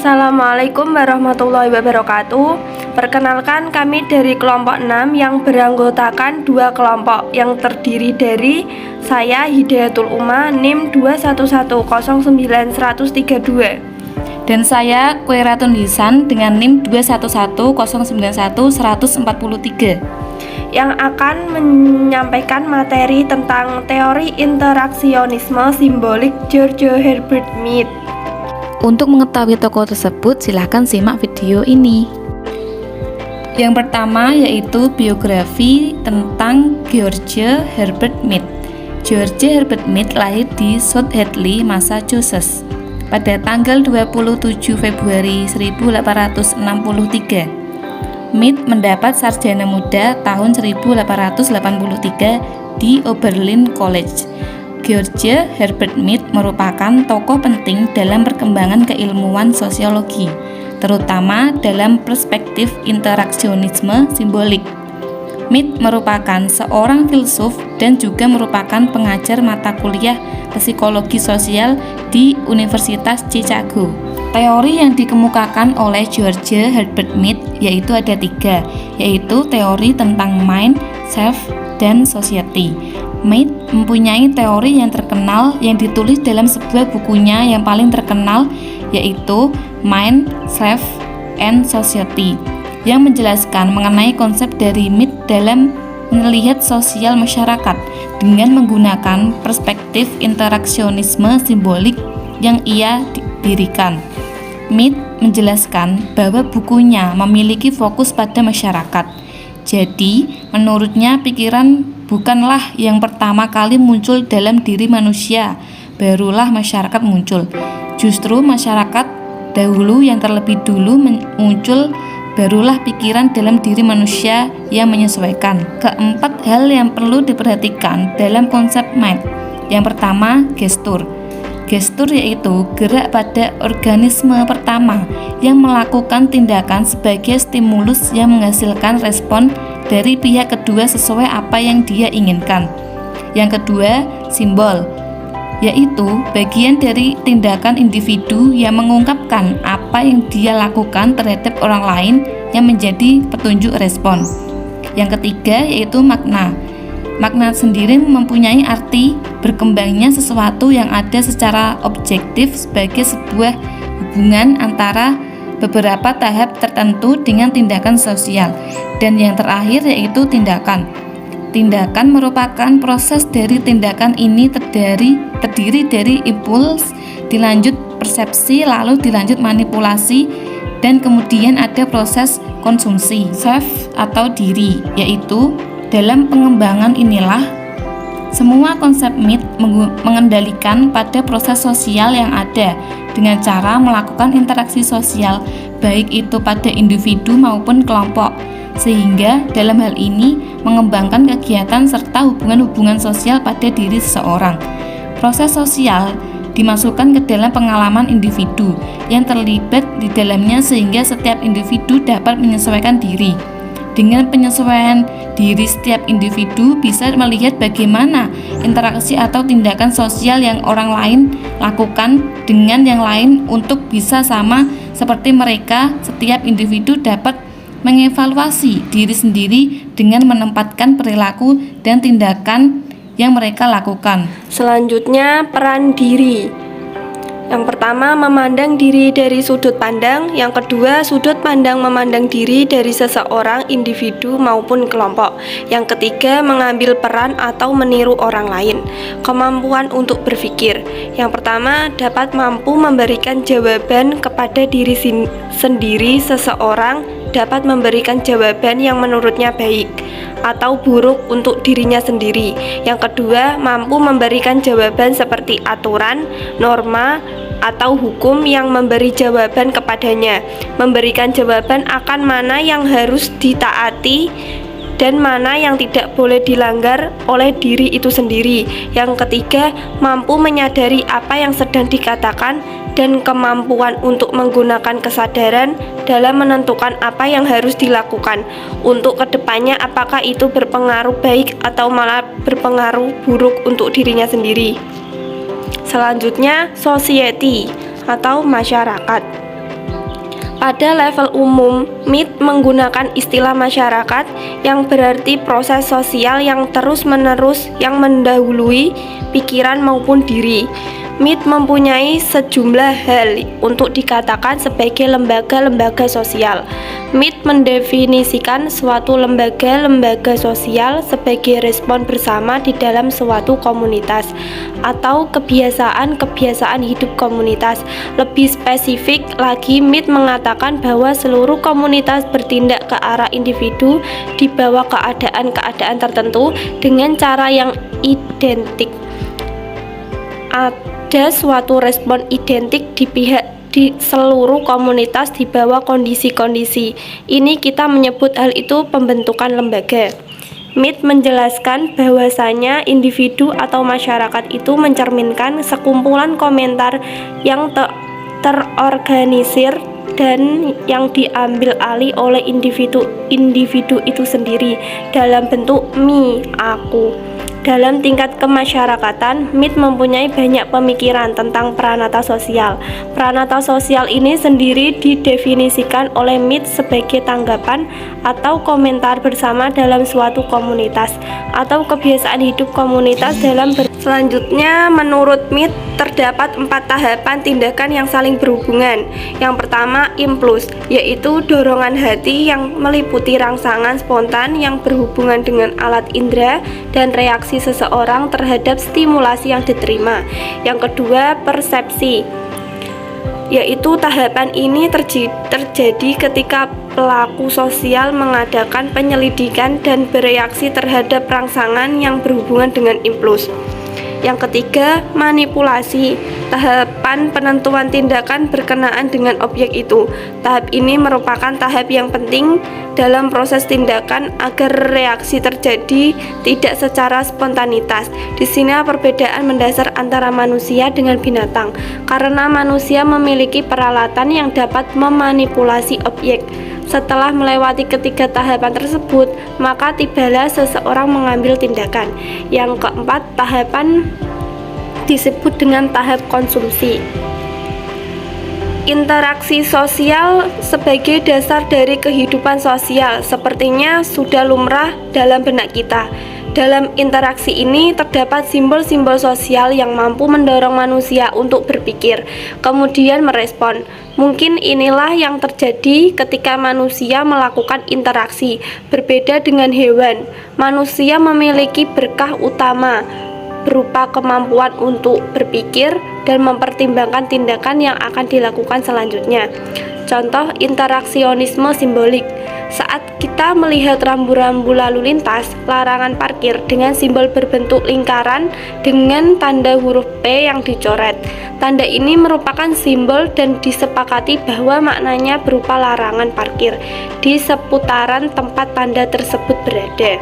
Assalamualaikum warahmatullahi wabarakatuh. Perkenalkan, kami dari kelompok 6 yang beranggotakan dua kelompok yang terdiri dari saya Hidayatul Uma NIM 211091132 dan saya Khairatun Hisan dengan NIM 211091143 yang akan menyampaikan materi tentang teori interaksionisme simbolik George Herbert Mead. Untuk mengetahui tokoh tersebut, silahkan simak video ini. Yang pertama yaitu biografi tentang George Herbert Mead. George Herbert Mead lahir di South Hadley, Massachusetts pada tanggal 27 Februari 1863. Mead mendapat sarjana muda tahun 1883 di Oberlin College. George Herbert Mead merupakan tokoh penting dalam perkembangan keilmuan sosiologi, terutama dalam perspektif interaksionisme simbolik. Mead merupakan seorang filsuf dan juga merupakan pengajar mata kuliah psikologi sosial di Universitas Chicago. Teori yang dikemukakan oleh George Herbert Mead yaitu ada tiga, yaitu teori tentang mind, self, dan society. Mead mempunyai teori yang terkenal yang ditulis dalam sebuah bukunya yang paling terkenal, yaitu Mind, Self, and Society, yang menjelaskan mengenai konsep dari Mead dalam melihat sosial masyarakat dengan menggunakan perspektif interaksionisme simbolik yang ia dirikan. Mead menjelaskan bahwa bukunya memiliki fokus pada masyarakat. Jadi, menurutnya pikiran bukanlah yang pertama kali muncul dalam diri manusia, barulah masyarakat muncul. Justru masyarakat dahulu yang terlebih dulu muncul, barulah pikiran dalam diri manusia yang menyesuaikan. Keempat hal yang perlu diperhatikan dalam konsep Mead. Yang pertama, gestur. Gestur yaitu gerak pada organisme pertama yang melakukan tindakan sebagai stimulus yang menghasilkan respon dari pihak kedua sesuai apa yang dia inginkan. Yang kedua, simbol, yaitu bagian dari tindakan individu yang mengungkapkan apa yang dia lakukan terhadap orang lain yang menjadi petunjuk respon. Yang ketiga, yaitu makna. Makna sendiri mempunyai arti berkembangnya sesuatu yang ada secara objektif sebagai sebuah hubungan antara beberapa tahap tertentu dengan tindakan sosial. Dan yang terakhir yaitu tindakan. Tindakan merupakan proses dari tindakan ini terdiri dari impuls, dilanjut persepsi, lalu dilanjut manipulasi, dan kemudian ada proses konsumsi, self atau diri, yaitu dalam pengembangan inilah semua konsep Mead mengendalikan pada proses sosial yang ada dengan cara melakukan interaksi sosial baik itu pada individu maupun kelompok, sehingga dalam hal ini mengembangkan kegiatan serta hubungan-hubungan sosial pada diri seseorang. Proses sosial dimasukkan ke dalam pengalaman individu yang terlibat di dalamnya sehingga setiap individu dapat menyesuaikan diri. Dengan penyesuaian diri setiap individu bisa melihat bagaimana interaksi atau tindakan sosial yang orang lain lakukan dengan yang lain untuk bisa sama seperti mereka. Setiap individu dapat mengevaluasi diri sendiri dengan menempatkan perilaku dan tindakan yang mereka lakukan. Selanjutnya, peran diri. Yang pertama, memandang diri dari sudut pandang. Yang kedua, sudut pandang memandang diri dari seseorang, individu maupun kelompok. Yang ketiga, mengambil peran atau meniru orang lain. Kemampuan untuk berpikir. Yang pertama, dapat mampu memberikan jawaban kepada diri sendiri. Seseorang dapat memberikan jawaban yang menurutnya baik atau buruk untuk dirinya sendiri. Yang kedua, mampu memberikan jawaban seperti aturan, norma, atau hukum yang memberi jawaban kepadanya, memberikan jawaban akan mana yang harus ditaati dan mana yang tidak boleh dilanggar oleh diri itu sendiri. Yang ketiga, mampu menyadari apa yang sedang dikatakan dan kemampuan untuk menggunakan kesadaran dalam menentukan apa yang harus dilakukan untuk kedepannya, apakah itu berpengaruh baik atau malah berpengaruh buruk untuk dirinya sendiri. Selanjutnya, society atau masyarakat. Pada level umum, MIT menggunakan istilah masyarakat yang berarti proses sosial yang terus-menerus yang mendahului pikiran maupun diri. MIT mempunyai sejumlah hal untuk dikatakan sebagai lembaga-lembaga sosial. MIT mendefinisikan suatu lembaga-lembaga sosial sebagai respon bersama di dalam suatu komunitas atau kebiasaan-kebiasaan hidup komunitas. Lebih spesifik lagi, MIT mengatakan bahwa seluruh komunitas bertindak ke arah individu di bawah keadaan-keadaan tertentu dengan cara yang identik. Ada suatu respon identik di seluruh komunitas di bawah kondisi-kondisi. Ini kita menyebut hal itu pembentukan lembaga. MIT menjelaskan bahwasanya individu atau masyarakat itu mencerminkan sekumpulan komentar yang terorganisir dan yang diambil alih oleh individu itu sendiri dalam bentuk me, aku. Dalam tingkat kemasyarakatan, MIT mempunyai banyak pemikiran tentang pranata sosial. Pranata sosial ini sendiri didefinisikan oleh MIT sebagai tanggapan atau komentar bersama dalam suatu komunitas atau kebiasaan hidup komunitas Selanjutnya, menurut MIT terdapat 4 tahapan tindakan yang saling berhubungan. Yang pertama, impuls, yaitu dorongan hati yang meliputi rangsangan spontan yang berhubungan dengan alat indera dan reaksi seseorang terhadap stimulasi yang diterima. Yang kedua, persepsi, yaitu tahapan ini terjadi ketika pelaku sosial mengadakan penyelidikan dan bereaksi terhadap rangsangan yang berhubungan dengan impuls. Yang ketiga, manipulasi, tahapan penentuan tindakan berkenaan dengan objek itu. Tahap ini merupakan tahap yang penting dalam proses tindakan agar reaksi terjadi tidak secara spontanitas. Di sini perbedaan mendasar antara manusia dengan binatang, karena manusia memiliki peralatan yang dapat memanipulasi objek. Setelah melewati ketiga tahapan tersebut, maka tibalah seseorang mengambil tindakan. Yang keempat, tahapan disebut dengan tahap konsumsi. Interaksi sosial sebagai dasar dari kehidupan sosial sepertinya sudah lumrah dalam benak kita. Dalam interaksi ini terdapat simbol-simbol sosial yang mampu mendorong manusia untuk berpikir, kemudian merespon. Mungkin inilah yang terjadi ketika manusia melakukan interaksi. Berbeda dengan hewan, manusia memiliki berkah utama berupa kemampuan untuk berpikir dan mempertimbangkan tindakan yang akan dilakukan selanjutnya. Contoh interaksionisme simbolik. Saat kita melihat rambu-rambu lalu lintas, larangan parkir dengan simbol berbentuk lingkaran dengan tanda huruf P yang dicoret. Tanda ini merupakan simbol dan disepakati bahwa maknanya berupa larangan parkir di seputaran tempat tanda tersebut berada.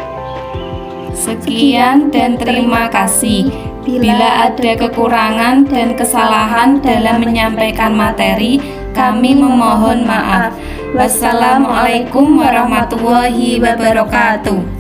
Sekian dan terima kasih. Bila ada kekurangan dan kesalahan dalam menyampaikan materi, kami memohon maaf. Wassalamualaikum warahmatullahi wabarakatuh.